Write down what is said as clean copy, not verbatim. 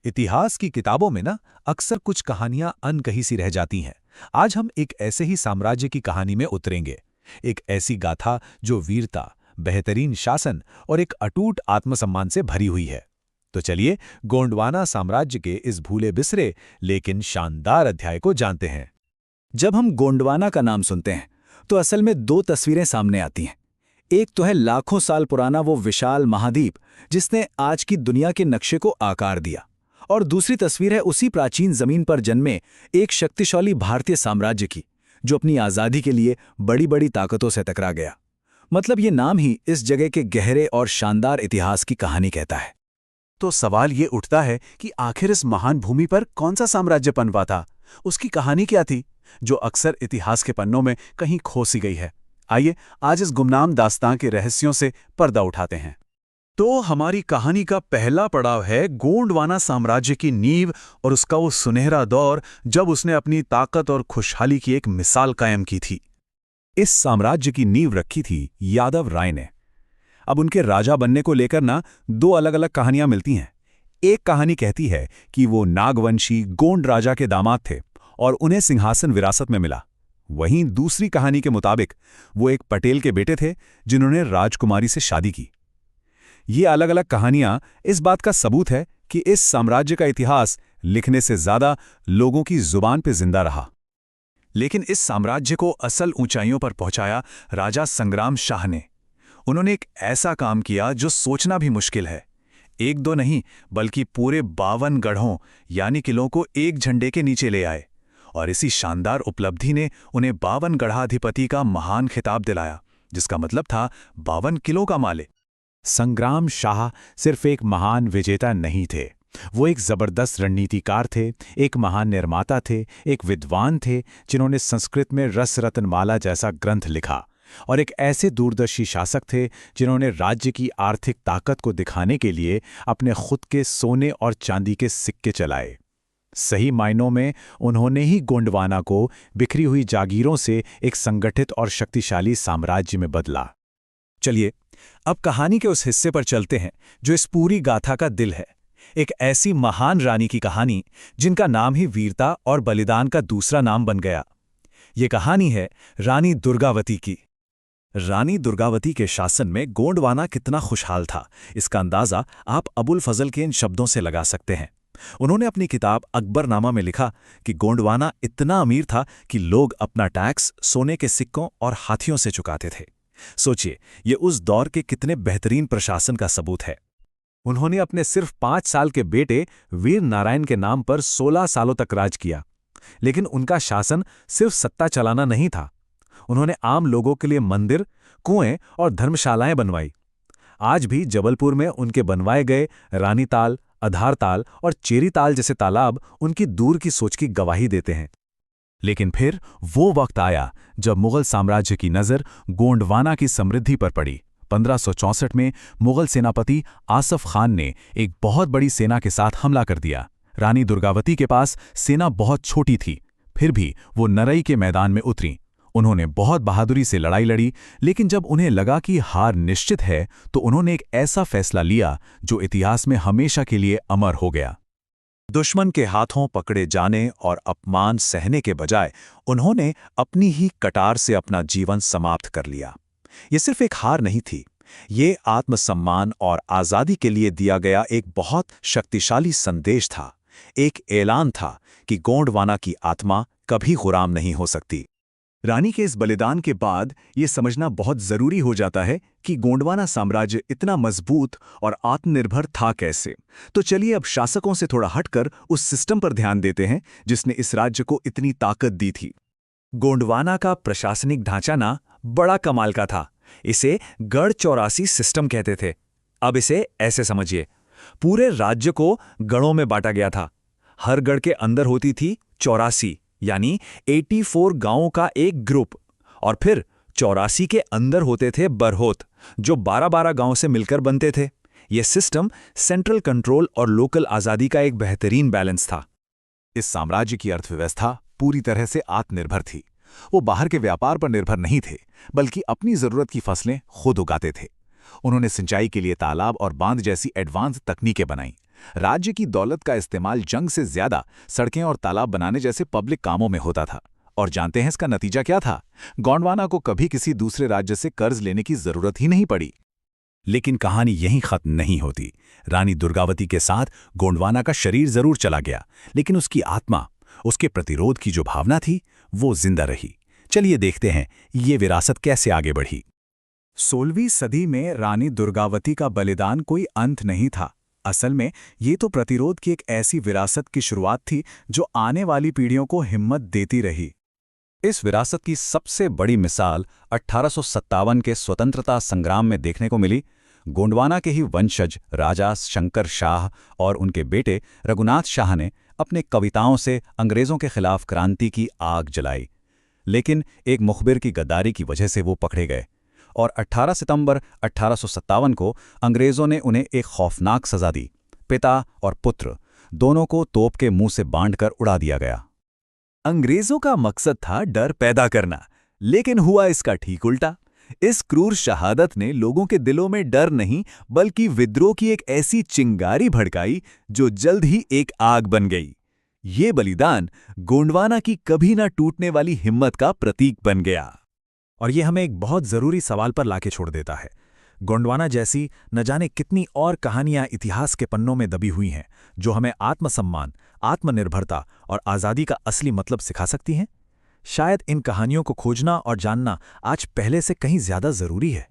इतिहास की किताबों में ना अक्सर कुछ कहानियां अनकही सी रह जाती हैं। आज हम एक ऐसे ही साम्राज्य की कहानी में उतरेंगे। एक ऐसी गाथा जो वीरता, बेहतरीन शासन और एक अटूट आत्मसम्मान से भरी हुई है। तो चलिए गोंडवाना साम्राज्य के इस भूले बिसरे लेकिन शानदार अध्याय को जानते हैं। जब हम गोंडवाना का नाम सुनते हैं तो असल में दो तस्वीरें सामने आती हैं। एक तो है लाखों साल पुराना वो विशाल महाद्वीप जिसने आज की दुनिया के नक्शे को आकार दिया, और दूसरी तस्वीर है उसी प्राचीन जमीन पर जन्मे एक शक्तिशाली भारतीय साम्राज्य की, जो अपनी आज़ादी के लिए बड़ी बड़ी ताकतों से टकरा गया। मतलब ये नाम ही इस जगह के गहरे और शानदार इतिहास की कहानी कहता है। तो सवाल ये उठता है कि आखिर इस महान भूमि पर कौन सा साम्राज्य पनपा था, उसकी कहानी क्या थी, जो अक्सर इतिहास के पन्नों में कहीं खो सी गई है। आइए आज इस गुमनाम दास्तां के रहस्यों से पर्दा उठाते हैं। तो हमारी कहानी का पहला पड़ाव है गोंडवाना साम्राज्य की नींव और उसका वो सुनहरा दौर जब उसने अपनी ताकत और खुशहाली की एक मिसाल कायम की थी। इस साम्राज्य की नींव रखी थी यादव राय ने। अब उनके राजा बनने को लेकर ना दो अलग अलग कहानियां मिलती हैं। एक कहानी कहती है कि वो नागवंशी गोंड राजा के दामाद थे और उन्हें सिंहासन विरासत में मिला। वहीं दूसरी कहानी के मुताबिक वो एक पटेल के बेटे थे जिन्होंने राजकुमारी से शादी की। ये अलग अलग कहानियां इस बात का सबूत है कि इस साम्राज्य का इतिहास लिखने से ज्यादा लोगों की जुबान पे जिंदा रहा। लेकिन इस साम्राज्य को असल ऊंचाइयों पर पहुंचाया राजा संग्राम शाह ने। उन्होंने एक ऐसा काम किया जो सोचना भी मुश्किल है। एक दो नहीं बल्कि पूरे 52 गढ़ों यानी किलों को एक झंडे के नीचे ले आए, और इसी शानदार उपलब्धि ने उन्हें 52 गढ़ाधिपति का महान खिताब दिलाया, जिसका मतलब था 52 किलो का मालिक। संग्राम शाह सिर्फ एक महान विजेता नहीं थे, वो एक जबरदस्त रणनीतिकार थे, एक महान निर्माता थे, एक विद्वान थे जिन्होंने संस्कृत में रस रत्नमाला जैसा ग्रंथ लिखा, और एक ऐसे दूरदर्शी शासक थे जिन्होंने राज्य की आर्थिक ताकत को दिखाने के लिए अपने खुद के सोने और चांदी के सिक्के चलाए। सही मायनों में उन्होंने ही गोंडवाना को बिखरी हुई जागीरों से एक संगठित और शक्तिशाली साम्राज्य में बदला। चलिए अब कहानी के उस हिस्से पर चलते हैं जो इस पूरी गाथा का दिल है। एक ऐसी महान रानी की कहानी जिनका नाम ही वीरता और बलिदान का दूसरा नाम बन गया। ये कहानी है रानी दुर्गावती की। रानी दुर्गावती के शासन में गोंडवाना कितना खुशहाल था, इसका अंदाजा आप अबुल फजल के इन शब्दों से लगा सकते हैं। उन्होंने अपनी किताब अकबरनामा में लिखा कि गोंडवाना इतना अमीर था कि लोग अपना टैक्स सोने के सिक्कों और हाथियों से चुकाते थे। सोचिए, ये उस दौर के कितने बेहतरीन प्रशासन का सबूत है। उन्होंने अपने सिर्फ 5 साल के बेटे वीर नारायण के नाम पर 16 सालों तक राज किया। लेकिन उनका शासन सिर्फ सत्ता चलाना नहीं था, उन्होंने आम लोगों के लिए मंदिर, कुएं और धर्मशालाएं बनवाई। आज भी जबलपुर में उनके बनवाए गए रानीताल, आधारताल और चेरीताल जैसे तालाब उनकी दूर की सोच की गवाही देते हैं। लेकिन फिर वो वक्त आया जब मुगल साम्राज्य की नज़र गोंडवाना की समृद्धि पर पड़ी। 1564 में मुगल सेनापति आसफ खान ने एक बहुत बड़ी सेना के साथ हमला कर दिया। रानी दुर्गावती के पास सेना बहुत छोटी थी, फिर भी वो नरई के मैदान में उतरी। उन्होंने बहुत बहादुरी से लड़ाई लड़ी, लेकिन जब उन्हें लगा कि हार निश्चित है तो उन्होंने एक ऐसा फैसला लिया जो इतिहास में हमेशा के लिए अमर हो गया। दुश्मन के हाथों पकड़े जाने और अपमान सहने के बजाय उन्होंने अपनी ही कटार से अपना जीवन समाप्त कर लिया। ये सिर्फ एक हार नहीं थी, ये आत्मसम्मान और आज़ादी के लिए दिया गया एक बहुत शक्तिशाली संदेश था। एक ऐलान था कि गोंडवाना की आत्मा कभी गुलाम नहीं हो सकती। रानी के इस बलिदान के बाद ये समझना बहुत जरूरी हो जाता है कि गोंडवाना साम्राज्य इतना मजबूत और आत्मनिर्भर था कैसे। तो चलिए अब शासकों से थोड़ा हटकर उस सिस्टम पर ध्यान देते हैं जिसने इस राज्य को इतनी ताकत दी थी। गोंडवाना का प्रशासनिक ढांचा ना बड़ा कमाल का था। इसे गढ़ 84 सिस्टम कहते थे। अब इसे ऐसे समझिए, पूरे राज्य को गढ़ों में बांटा गया था। हर गढ़ के अंदर होती थी 84 यानी 84 गांवों का एक ग्रुप, और फिर 84 के अंदर होते थे बरहोत जो 12-12 गांव से मिलकर बनते थे। यह सिस्टम सेंट्रल कंट्रोल और लोकल आज़ादी का एक बेहतरीन बैलेंस था। इस साम्राज्य की अर्थव्यवस्था पूरी तरह से आत्मनिर्भर थी। वो बाहर के व्यापार पर निर्भर नहीं थे, बल्कि अपनी जरूरत की फसलें खुद उगाते थे। उन्होंने सिंचाई के लिए तालाब और बांध जैसी एडवांस तकनीकें बनाई, राज्य की दौलत का इस्तेमाल जंग से ज्यादा सड़कें और तालाब बनाने जैसे पब्लिक कामों में होता था। और जानते हैं इसका नतीजा क्या था? गोंडवाना को कभी किसी दूसरे राज्य से कर्ज लेने की जरूरत ही नहीं पड़ी। लेकिन कहानी यहीं खत्म नहीं होती। रानी दुर्गावती के साथ गोंडवाना का शरीर जरूर चला गया, लेकिन उसकी आत्मा, उसके प्रतिरोध की जो भावना थी, वो जिंदा रही। चलिए देखते हैं ये विरासत कैसे आगे बढ़ी। 16वीं सदी में रानी दुर्गावती का बलिदान कोई अंत नहीं था। असल में ये तो प्रतिरोध की एक ऐसी विरासत की शुरुआत थी जो आने वाली पीढ़ियों को हिम्मत देती रही। इस विरासत की सबसे बड़ी मिसाल 1857 के स्वतंत्रता संग्राम में देखने को मिली। गोंडवाना के ही वंशज राजा शंकर शाह और उनके बेटे रघुनाथ शाह ने अपने कविताओं से अंग्रेजों के खिलाफ क्रांति की आग जलाई। लेकिन एक मुखबिर की गद्दारी की वजह से वो पकड़े गए और 18 सितंबर 1857 को अंग्रेजों ने उन्हें एक खौफनाक सजा दी। पिता और पुत्र दोनों को तोप के मुंह से बांधकर उड़ा दिया गया। अंग्रेजों का मकसद था डर पैदा करना, लेकिन हुआ इसका ठीक उल्टा। इस क्रूर शहादत ने लोगों के दिलों में डर नहीं बल्कि विद्रोह की एक ऐसी चिंगारी भड़काई जो जल्द ही एक आग बन गई। ये बलिदान गोंडवाना की कभी ना टूटने वाली हिम्मत का प्रतीक बन गया। और ये हमें एक बहुत जरूरी सवाल पर लाके छोड़ देता है। गोंडवाना जैसी न जाने कितनी और कहानियां इतिहास के पन्नों में दबी हुई हैं जो हमें आत्मसम्मान, आत्मनिर्भरता और आज़ादी का असली मतलब सिखा सकती हैं। शायद इन कहानियों को खोजना और जानना आज पहले से कहीं ज्यादा जरूरी है।